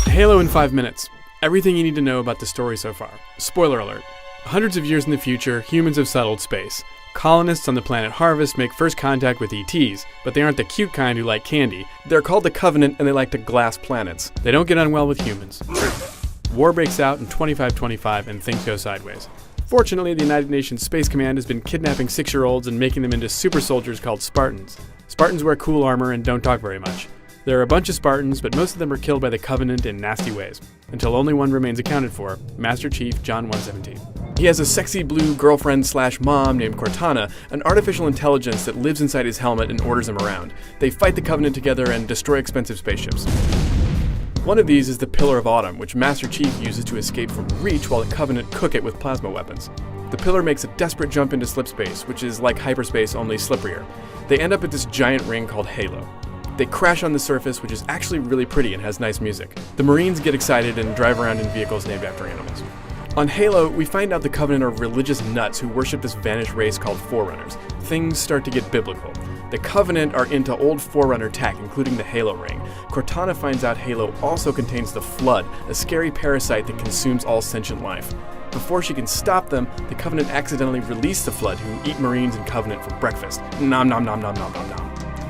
Halo in 5 minutes. Everything you need to know about the story so far. Spoiler alert. Hundreds of years in the future, humans have settled space. Colonists on the planet Harvest make first contact with ETs, but they aren't the cute kind who like candy. They're called the Covenant, and they like to glass planets. They don't get on well with humans. War breaks out in 2525, and things go sideways. Fortunately, the United Nations Space Command has been kidnapping 6-year-olds and making them into super soldiers called Spartans. Spartans wear cool armor and don't talk very much. There are a bunch of Spartans, but most of them are killed by the Covenant in nasty ways, until only one remains accounted for, Master Chief John 117. He has a sexy blue girlfriend/mom named Cortana, an artificial intelligence that lives inside his helmet and orders him around. They fight the Covenant together and destroy expensive spaceships. One of these is the Pillar of Autumn, which Master Chief uses to escape from Reach while the Covenant cook it with plasma weapons. The Pillar makes a desperate jump into slipspace, which is like hyperspace, only slipperier. They end up at this giant ring called Halo. They crash on the surface, which is actually really pretty and has nice music. The Marines get excited and drive around in vehicles named after animals. On Halo, we find out the Covenant are religious nuts who worship this vanished race called Forerunners. Things start to get biblical. The Covenant are into old Forerunner tech, including the Halo ring. Cortana finds out Halo also contains the Flood, a scary parasite that consumes all sentient life. Before she can stop them, the Covenant accidentally release the Flood, who eat Marines and Covenant for breakfast. Nom nom nom nom nom nom nom.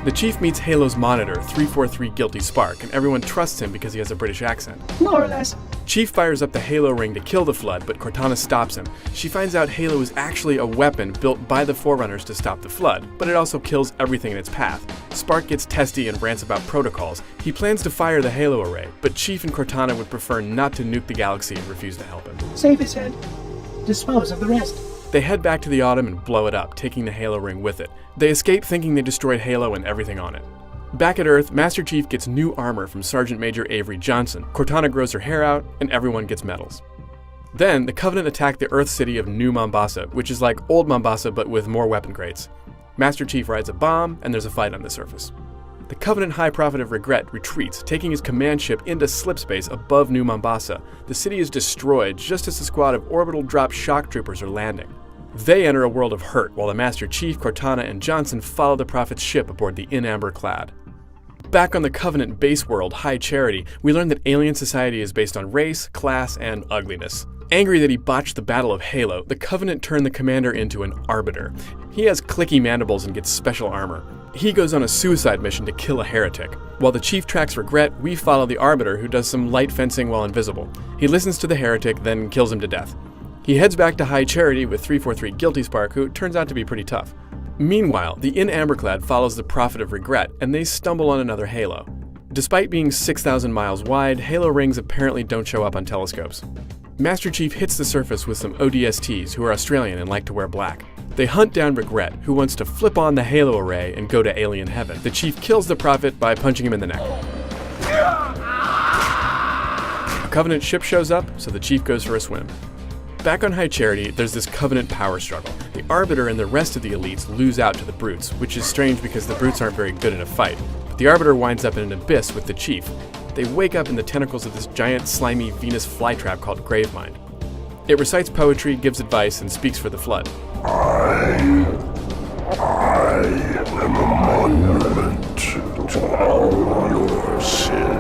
The Chief meets Halo's monitor, 343 Guilty Spark, and everyone trusts him because he has a British accent. More or less. Chief fires up the Halo ring to kill the Flood, but Cortana stops him. She finds out Halo is actually a weapon built by the Forerunners to stop the Flood, but it also kills everything in its path. Spark gets testy and rants about protocols. He plans to fire the Halo array, but Chief and Cortana would prefer not to nuke the galaxy and refuse to help him. Save his head. Dispose of the rest. They head back to the Autumn and blow it up, taking the Halo ring with it. They escape thinking they destroyed Halo and everything on it. Back at Earth, Master Chief gets new armor from Sergeant Major Avery Johnson. Cortana grows her hair out, and everyone gets medals. Then, the Covenant attack the Earth city of New Mombasa, which is like old Mombasa but with more weapon crates. Master Chief rides a bomb, and there's a fight on the surface. The Covenant High Prophet of Regret retreats, taking his command ship into slipspace above New Mombasa. The city is destroyed just as a squad of orbital drop shock troopers are landing. They enter a world of hurt, while the Master Chief, Cortana, and Johnson follow the Prophet's ship aboard the In Amber Clad. Back on the Covenant base world, High Charity, we learn that alien society is based on race, class, and ugliness. Angry that he botched the Battle of Halo, the Covenant turned the commander into an Arbiter. He has clicky mandibles and gets special armor. He goes on a suicide mission to kill a heretic. While the Chief tracks Regret, we follow the Arbiter, who does some light fencing while invisible. He listens to the heretic, then kills him to death. He heads back to High Charity with 343 Guilty Spark, who turns out to be pretty tough. Meanwhile, the In Amberclad follows the Prophet of Regret, and they stumble on another Halo. Despite being 6,000 miles wide, Halo rings apparently don't show up on telescopes. Master Chief hits the surface with some ODSTs who are Australian and like to wear black. They hunt down Regret, who wants to flip on the Halo array and go to alien heaven. The Chief kills the Prophet by punching him in the neck. A Covenant ship shows up, so the Chief goes for a swim. Back on High Charity, there's this Covenant power struggle. The Arbiter and the rest of the elites lose out to the Brutes, which is strange because the Brutes aren't very good in a fight. But the Arbiter winds up in an abyss with the Chief. They wake up in the tentacles of this giant, slimy Venus flytrap called Gravemind. It recites poetry, gives advice, and speaks for the Flood. I am a monument to all your sins.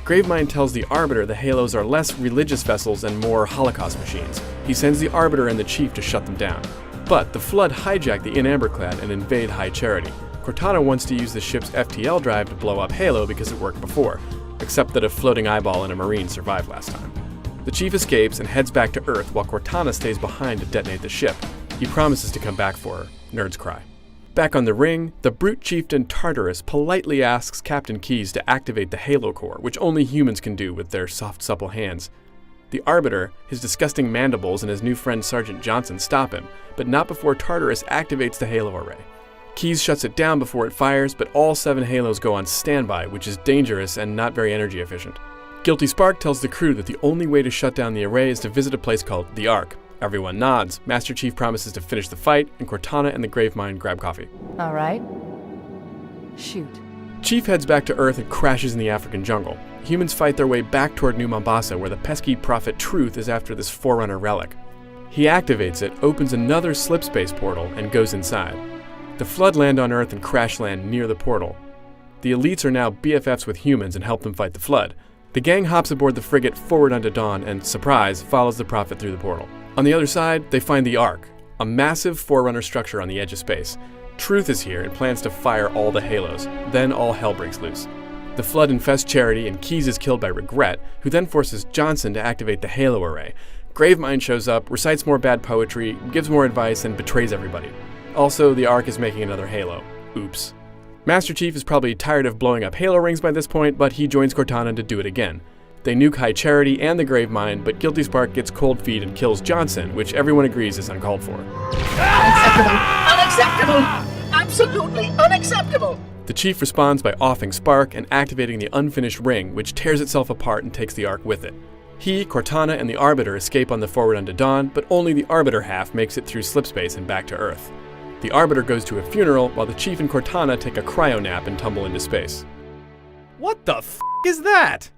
Gravemind tells the Arbiter the Halos are less religious vessels and more Holocaust machines. He sends the Arbiter and the Chief to shut them down. But the Flood hijack the In Amberclad and invade High Charity. Cortana wants to use the ship's FTL drive to blow up Halo because it worked before, except that a floating eyeball and a Marine survived last time. The Chief escapes and heads back to Earth while Cortana stays behind to detonate the ship. He promises to come back for her. Nerds cry. Back on the ring, the Brute Chieftain Tartarus politely asks Captain Keyes to activate the Halo Core, which only humans can do with their soft, supple hands. The Arbiter, his disgusting mandibles, and his new friend Sergeant Johnson stop him, but not before Tartarus activates the Halo array. Keyes shuts it down before it fires, but all 7 Halos go on standby, which is dangerous and not very energy efficient. Guilty Spark tells the crew that the only way to shut down the array is to visit a place called the Ark. Everyone nods. Master Chief promises to finish the fight, and Cortana and the Gravemind grab coffee. All right. Shoot. Chief heads back to Earth and crashes in the African jungle. Humans fight their way back toward New Mombasa, where the pesky Prophet Truth is after this Forerunner relic. He activates it, opens another slipspace portal, and goes inside. The Flood land on Earth and crash land near the portal. The elites are now BFFs with humans and help them fight the Flood. The gang hops aboard the frigate Forward Unto Dawn and, surprise, follows the Prophet through the portal. On the other side, they find the Ark, a massive Forerunner structure on the edge of space. Truth is here and plans to fire all the Halos. Then all hell breaks loose. The Flood infests Charity and Keyes is killed by Regret, who then forces Johnson to activate the Halo Array. Gravemind shows up, recites more bad poetry, gives more advice, and betrays everybody. Also, the Ark is making another Halo. Oops. Master Chief is probably tired of blowing up Halo rings by this point, but he joins Cortana to do it again. They nuke High Charity and the Gravemind, but Guilty Spark gets cold feet and kills Johnson, which everyone agrees is uncalled for. Unacceptable! Absolutely unacceptable! The Chief responds by offing Spark and activating the unfinished ring, which tears itself apart and takes the Ark with it. He, Cortana, and the Arbiter escape on the Forward Unto Dawn, but only the Arbiter half makes it through slipspace and back to Earth. The Arbiter goes to a funeral, while the Chief and Cortana take a cryo nap and tumble into space. What the f*** is that?